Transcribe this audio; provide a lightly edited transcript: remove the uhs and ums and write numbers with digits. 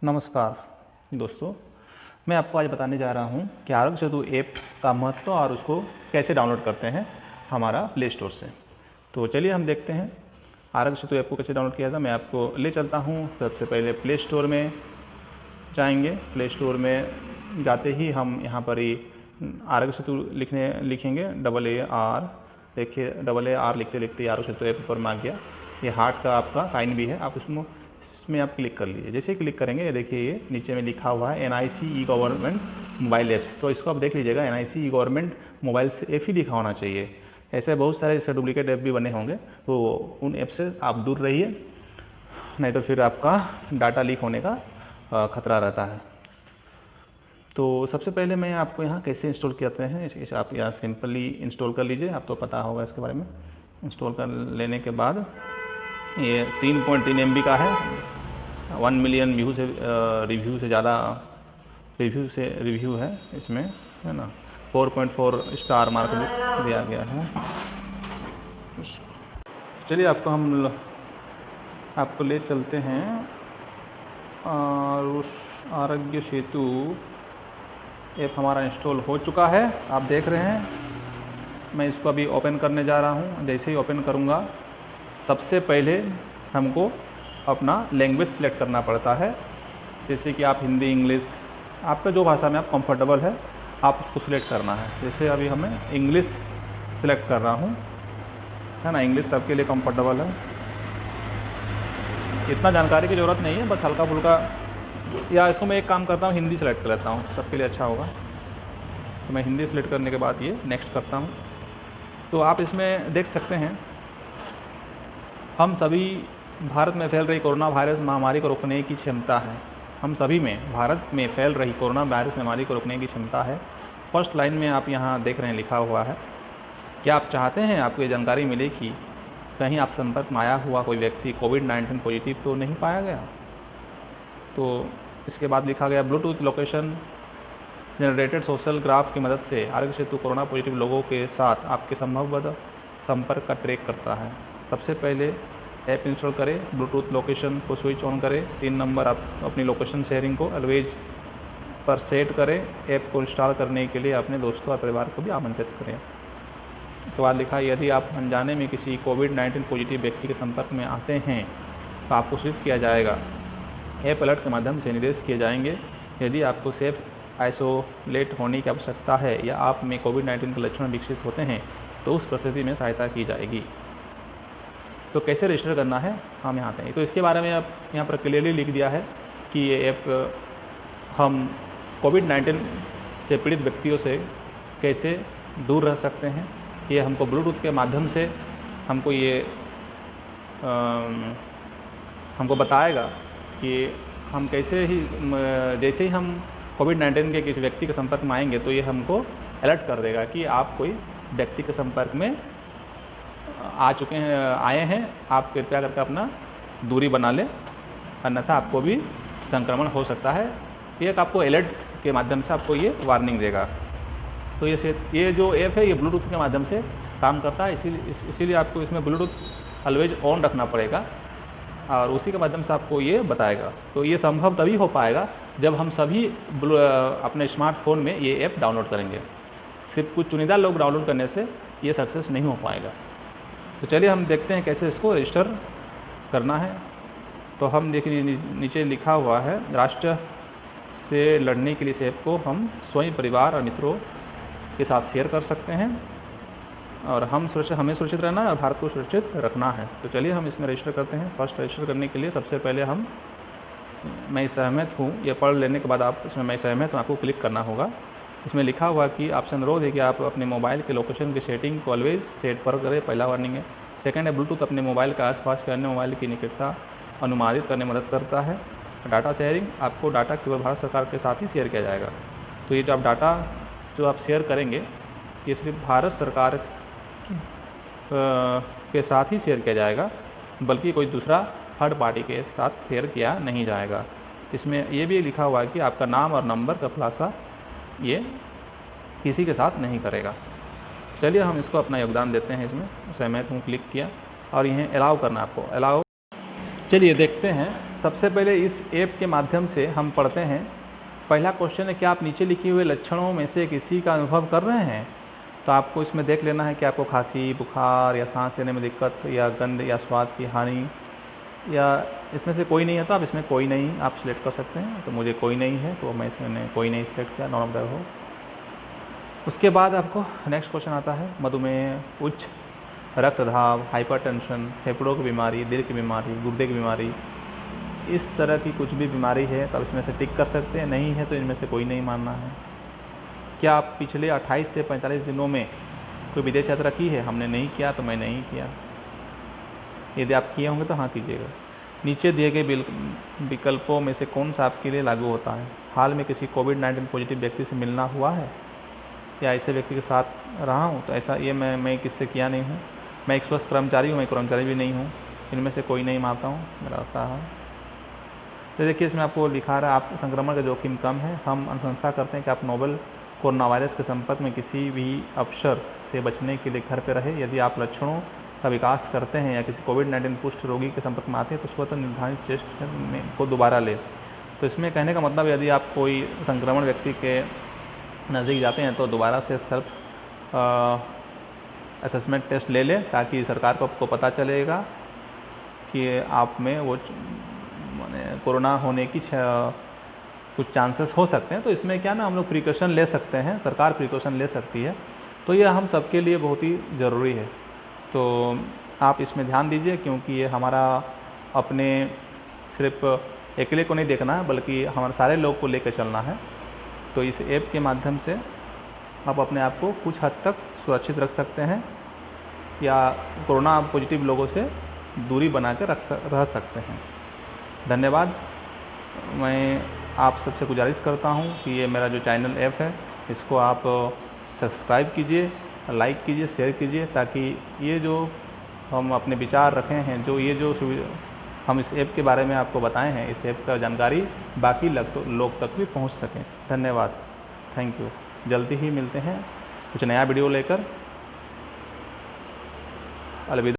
नमस्कार दोस्तों, मैं आपको आज बताने जा रहा हूं कि आरोग्य सेतु ऐप का महत्व और उसको कैसे डाउनलोड करते हैं हमारा प्ले स्टोर से। तो चलिए हम देखते हैं आरोग्य सेतु ऐप को कैसे डाउनलोड किया था। मैं आपको ले चलता हूं। सबसे पहले प्ले स्टोर में जाएंगे। प्ले स्टोर में जाते ही हम यहाँ पर ही आरोग्य सेतु लिखेंगे AAR। देखिए AAR लिखते लिखते आरोग्य सेतु ऐप पर आ गया। ये हार्ट का आपका साइन भी है, आप इसमें आप क्लिक कर लीजिए। जैसे ही क्लिक करेंगे ये देखिए ये नीचे में लिखा हुआ है NIC ई गवर्नमेंट मोबाइल ऐप्स। तो इसको आप देख लीजिएगा, NIC ई गवर्नमेंट मोबाइल ऐप ही लिखा होना चाहिए। ऐसे बहुत सारे इससे डुप्लीकेट ऐप भी बने होंगे, तो उन ऐप से आप दूर रहिए, नहीं तो फिर आपका डाटा लीक होने का खतरा रहता है। तो सबसे पहले मैं आपको यहाँ कैसे इंस्टॉल करते हैं, इसे आप यहाँ सिंपली इंस्टॉल कर लीजिए। आपको पता होगा इसके बारे में। इंस्टॉल कर लेने के बाद ये 3.3 MB का है। 1 मिलियन रिव्यू से ज़्यादा रिव्यू है इसमें, है ना। 4.4 स्टार मार्क दिया गया है। चलिए आपको ले चलते हैं और उस आरोग्य सेतु ऐप हमारा इंस्टॉल हो चुका है, आप देख रहे हैं। मैं इसको अभी ओपन करने जा रहा हूँ। जैसे ही ओपन करूँगा, सबसे पहले हमको अपना लैंग्वेज सेलेक्ट करना पड़ता है। जैसे कि आप हिंदी, इंग्लिश, आपका जो भाषा में आप कंफर्टेबल है आप उसको सिलेक्ट करना है। जैसे अभी हमें इंग्लिश सिलेक्ट कर रहा हूँ, है ना। इंग्लिश सबके लिए कंफर्टेबल है, इतना जानकारी की ज़रूरत नहीं है, बस हल्का फुल्का। या इसको मैं एक काम करता हूँ, हिंदी सेलेक्ट कर लेता हूँ, सबके लिए अच्छा होगा। तो मैं हिंदी सेलेक्ट करने के बाद ये नेक्स्ट करता हूँ। तो आप इसमें देख सकते हैं, हम सभी भारत में फैल रही कोरोना वायरस महामारी को रोकने की क्षमता है। हम सभी में भारत में फैल रही कोरोना वायरस महामारी को रोकने की क्षमता है। फर्स्ट लाइन में आप यहाँ देख रहे हैं लिखा हुआ है। क्या आप चाहते हैं आपको ये जानकारी मिले कि कहीं आप संपर्क में आया हुआ कोई व्यक्ति कोविड-19 पॉजिटिव तो नहीं पाया गया। तो इसके बाद लिखा गया Bluetooth location generated social graph की मदद से आरोग्य सेतु कोरोना पॉजिटिव लोगों के साथ आपके संभवतः संपर्क का ट्रैक करता है। सबसे पहले ऐप इंस्टॉल करें, ब्लूटूथ लोकेशन को स्विच ऑन करें। 3 नंबर, आप अपनी लोकेशन शेयरिंग को ऑलवेज पर सेट करें। ऐप को इंस्टॉल करने के लिए अपने दोस्तों और परिवार को भी आमंत्रित करें। उसके बाद लिखा, यदि आप अनजाने में किसी कोविड-19 पॉजिटिव व्यक्ति के संपर्क में आते हैं तो आपको सूचित किया जाएगा। ऐप अलर्ट के माध्यम से निर्देश किए जाएंगे। यदि आपको सेफ आइसोलेट होने की आवश्यकता है या आप में कोविड-19 के लक्षण विकसित होते हैं तो उस परिस्थिति में सहायता की जाएगी। तो कैसे रजिस्टर करना है हम यहाँ आते हैं। तो इसके बारे में आप यहाँ पर क्लियरली लिख दिया है कि ये ऐप हम कोविड-19 से पीड़ित व्यक्तियों से कैसे दूर रह सकते हैं। ये हमको ब्लूटूथ के माध्यम से हमको ये हमको बताएगा कि हम कैसे ही जैसे ही हम कोविड-19 के किसी व्यक्ति के संपर्क में आएंगे तो ये हमको अलर्ट कर देगा कि आप कोई व्यक्ति के संपर्क में आए हैं, आप कृपया करके अपना दूरी बना लें, अन्यथा आपको भी संक्रमण हो सकता है। एक आपको अलर्ट के माध्यम से आपको ये वार्निंग देगा। तो ये जो ऐप है ये ब्लूटूथ के माध्यम से काम करता है, इसीलिए आपको इसमें ब्लूटूथ ऑलवेज ऑन रखना पड़ेगा और उसी के माध्यम से आपको ये बताएगा। तो ये संभव तभी हो पाएगा जब हम सभी अपने स्मार्टफोन में ये ऐप डाउनलोड करेंगे। सिर्फ कुछ चुनिंदा लोग डाउनलोड करने से ये सक्सेस नहीं हो पाएगा। तो चलिए हम देखते हैं कैसे इसको रजिस्टर करना है। तो हम देखिए नीचे लिखा हुआ है, राष्ट्र से लड़ने के लिए इस ऐप को हम स्वयं, परिवार और मित्रों के साथ शेयर कर सकते हैं और हमें सुरक्षित रहना है और भारत को सुरक्षित रखना है। तो चलिए हम इसमें रजिस्टर करते हैं। फर्स्ट रजिस्टर करने के लिए सबसे पहले मैं सहमत हूँ, ये पढ़ लेने के बाद आप इसमें मैं सहमत हूँ आपको क्लिक करना होगा। इसमें लिखा हुआ कि आपसे अनुरोध है कि आप अपने मोबाइल के लोकेशन की सेटिंग को ऑलवेज सेट पर करें, पहला वार्निंग है। सेकंड है, ब्लूटूथ अपने मोबाइल के आसपास के अन्य मोबाइल की निकटता अनुमानित करने में मदद करता है। डाटा शेयरिंग, आपको डाटा केवल भारत सरकार के साथ ही शेयर किया जाएगा। तो ये जो आप डाटा जो आप शेयर करेंगे ये सिर्फ भारत सरकार के साथ ही शेयर किया जाएगा, बल्कि कोई दूसरा थर्ड पार्टी के साथ शेयर किया नहीं जाएगा। इसमें ये भी लिखा हुआ है कि आपका नाम और नंबर का खुलासा ये किसी के साथ नहीं करेगा। चलिए हम इसको अपना योगदान देते हैं। इसमें सहमत हूँ क्लिक किया और यह अलाउ करना, आपको अलाउ। चलिए देखते हैं सबसे पहले इस ऐप के माध्यम से हम पढ़ते हैं। पहला क्वेश्चन है, क्या आप नीचे लिखे हुए लक्षणों में से किसी का अनुभव कर रहे हैं? तो आपको इसमें देख लेना है कि आपको खांसी, बुखार या सांस लेने में दिक्कत या गंध या स्वाद की हानि, या इसमें से कोई नहीं है तो आप इसमें कोई नहीं आप सिलेक्ट कर सकते हैं। तो मुझे कोई नहीं है तो मैं इसमें कोई नहीं सिलेक्ट किया, नॉन ऑफ हो। उसके बाद आपको नेक्स्ट क्वेश्चन आता है, मधुमेह, उच्च रक्तदाब, हाइपरटेंशन, फेफड़ों की बीमारी, दिल की बीमारी, गुर्दे की बीमारी, इस तरह की कुछ भी बीमारी है तो आप इसमें से टिक कर सकते हैं। नहीं है तो इनमें से कोई नहीं मानना है। क्या आप पिछले 28 से 45 दिनों में कोई विदेश यात्रा की है? हमने नहीं किया तो मैं नहीं किया। यदि आप किए होंगे तो हाँ कीजिएगा। नीचे दिए गए विकल्पों में से कौन सा आपके लिए लागू होता है? हाल में किसी कोविड-19 पॉजिटिव व्यक्ति से मिलना हुआ है या ऐसे व्यक्ति के साथ रहा हूँ? तो ऐसा ये मैं किससे किया नहीं हूँ। मैं एक स्वस्थ कर्मचारी हूँ, मैं कर्मचारी भी नहीं हूँ। इनमें से कोई नहीं मानता हूँ, मेरा होता है। तो देखिए इसमें आपको लिखा रहा है आप संक्रमण का जोखिम कम है। हम अनुशंसा करते हैं कि आप नोवेल कोरोना वायरस के संपर्क में किसी भी अवसर से बचने के लिए घर पर रहे। यदि आप लक्षणों का विकास करते हैं या किसी कोविड-19 पुष्ट रोगी के संपर्क में आते हैं तो स्वतः निर्धारित टेस्ट को दोबारा लें। तो इसमें कहने का मतलब यदि आप कोई संक्रमण व्यक्ति के नज़दीक जाते हैं तो दोबारा से सेल्फ असेसमेंट टेस्ट ले लें, ताकि सरकार को आपको पता चलेगा कि आप में वो माने कोरोना होने की कुछ चांसेस हो सकते हैं। तो इसमें क्या ना हम लोग प्रिकॉशन ले सकते हैं, सरकार प्रिकॉशन ले सकती है। तो ये हम सबके लिए बहुत ही ज़रूरी है। तो आप इसमें ध्यान दीजिए, क्योंकि ये हमारा अपने सिर्फ अकेले को नहीं देखना है बल्कि हमारे सारे लोग को लेकर चलना है। तो इस ऐप के माध्यम से आप अपने आप को कुछ हद तक सुरक्षित रख सकते हैं या कोरोना पॉजिटिव लोगों से दूरी बना कर रह सकते हैं। धन्यवाद। मैं आप सबसे गुजारिश करता हूं कि ये मेरा जो चैनल ऐप है इसको आप सब्सक्राइब कीजिए, लाइक कीजिए, शेयर कीजिए, ताकि ये जो हम अपने विचार रखे हैं, जो ये जो हम इस ऐप के बारे में आपको बताए हैं, इस ऐप का जानकारी बाकी लोग तक भी पहुंच सकें। धन्यवाद, थैंक यू। जल्दी ही मिलते हैं कुछ नया वीडियो लेकर। अलविदा।